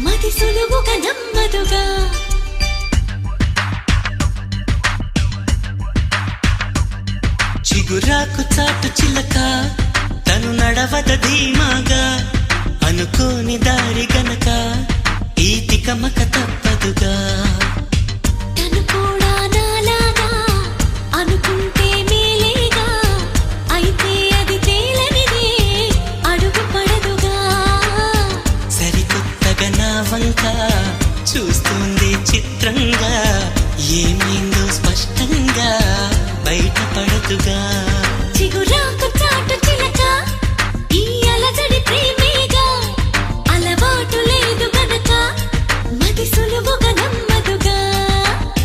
మది సులువుగా నమ్మదుగా చిగురాకు చాటు చిలక తను నడవద ధీమాగా అనుకోని దారి గనక ఈ తికమక తప్పదుగా